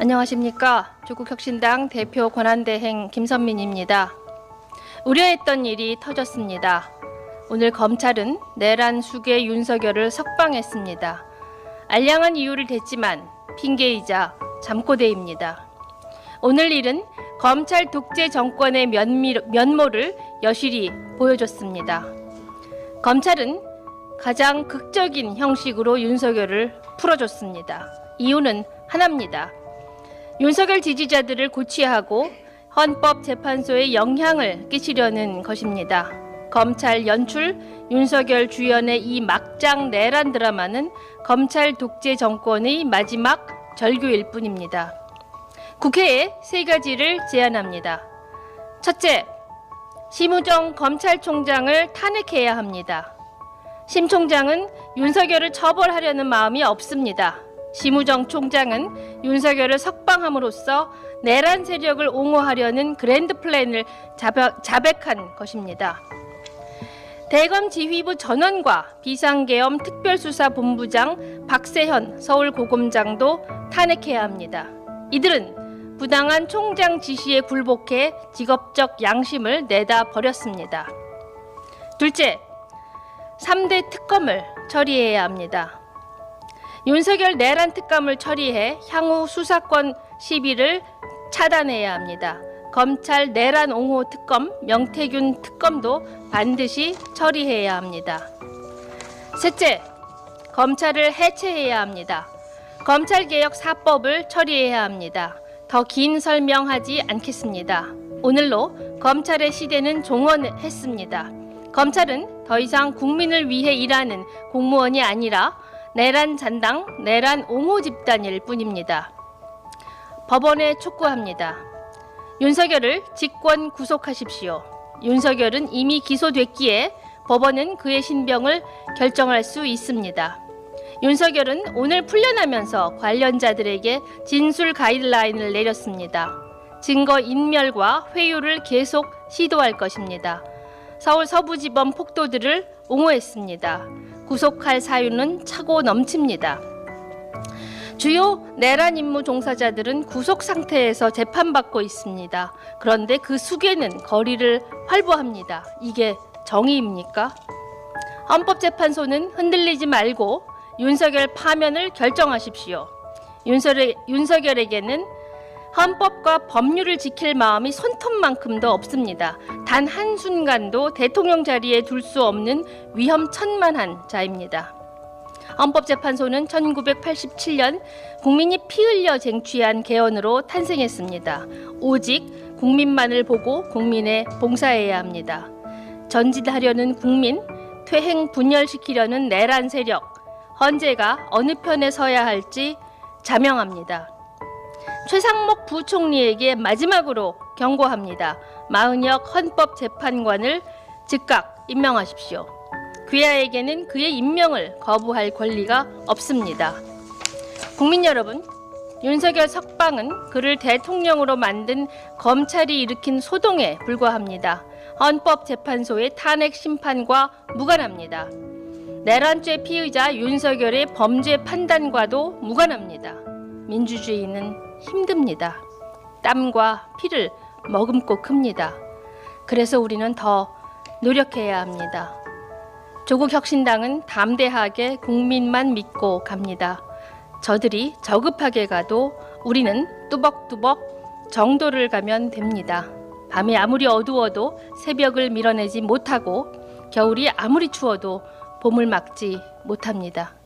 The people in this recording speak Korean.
안녕하십니까. 조국혁신당 대표 권한대행 김선민입니다. 우려했던 일이 터졌습니다. 오늘 검찰은 내란 수괴 윤석열을 석방했습니다. 알량한 이유를 댔지만 핑계이자 잠꼬대입니다. 오늘 일은 검찰 독재 정권의 면모를 여실히 보여줬습니다. 검찰은 가장 극적인 형식으로 윤석열을 풀어줬습니다. 이유는 하나입니다. 윤석열 지지자들을 고취하고 헌법재판소에 영향을 끼치려는 것입니다. 검찰 연출 윤석열 주연의 이 막장 내란 드라마는 검찰 독재 정권의 마지막 절규일 뿐입니다. 국회에 세 가지를 제안합니다. 첫째, 심우정 검찰총장을 탄핵해야 합니다. 심 총장은 윤석열을 처벌하려는 마음이 없습니다. 심우정 총장은 윤석열을 석방함으로써 내란 세력을 옹호하려는 그랜드 플랜을 자백한 것입니다. 대검 지휘부 전원과 비상계엄 특별수사본부장 박세현 서울고검장도 탄핵해야 합니다. 이들은 부당한 총장 지시에 굴복해 직업적 양심을 내다 버렸습니다. 둘째, 3대 특검을 처리해야 합니다. 윤석열 내란 특검을 처리해 향후 수사권 시비를 차단해야 합니다. 검찰 내란 옹호 특검, 명태균 특검도 반드시 처리해야 합니다. 셋째, 검찰을 해체해야 합니다. 검찰개혁 4법을 처리해야 합니다. 더 긴 설명하지 않겠습니다. 오늘로 검찰의 시대는 종언했습니다. 검찰은 더 이상 국민을 위해 일하는 공무원이 아니라 내란 잔당, 내란 옹호 집단일 뿐입니다. 법원에 촉구합니다. 윤석열을 직권 구속하십시오. 윤석열은 이미 기소됐기에 법원은 그의 신병을 결정할 수 있습니다. 윤석열은 오늘 풀려나면서 관련자들에게 진술 가이드라인을 내렸습니다. 증거 인멸과 회유를 계속 시도할 것입니다. 서울 서부지법 폭도들을 옹호했습니다. 구속할 사유는 차고 넘칩니다. 주요 내란 임무 종사자들은 구속 상태에서 재판받고 있습니다. 그런데 그 숙에는 거리를 활보합니다. 이게 정의입니까? 헌법재판소는 흔들리지 말고 윤석열 파면을 결정하십시오. 윤석열에게는 헌법과 법률을 지킬 마음이 손톱만큼도 없습니다. 단 한순간도 대통령 자리에 둘 수 없는 위험천만한 자입니다. 헌법재판소는 1987년 국민이 피 흘려 쟁취한 개헌으로 탄생했습니다. 오직 국민만을 보고 국민에 봉사해야 합니다. 전진하려는 국민, 퇴행 분열시키려는 내란 세력, 헌재가 어느 편에 서야 할지 자명합니다. 최상목 부총리에게 마지막으로 경고합니다. 마은혁 헌법재판관을 즉각 임명하십시오. 귀하에게는 그의 임명을 거부할 권리가 없습니다. 국민 여러분, 윤석열 석방은 그를 대통령으로 만든 검찰이 일으킨 소동에 불과합니다. 헌법재판소의 탄핵 심판과 무관합니다. 내란죄 피의자 윤석열의 범죄 판단과도 무관합니다. 민주주의는 힘듭니다. 땀과 피를 머금고 큽니다. 그래서 우리는 더 노력해야 합니다. 조국혁신당은 담대하게 국민만 믿고 갑니다. 저들이 저급하게 가도 우리는 뚜벅뚜벅 정도를 가면 됩니다. 밤이 아무리 어두워도 새벽을 밀어내지 못하고 겨울이 아무리 추워도 봄을 막지 못합니다.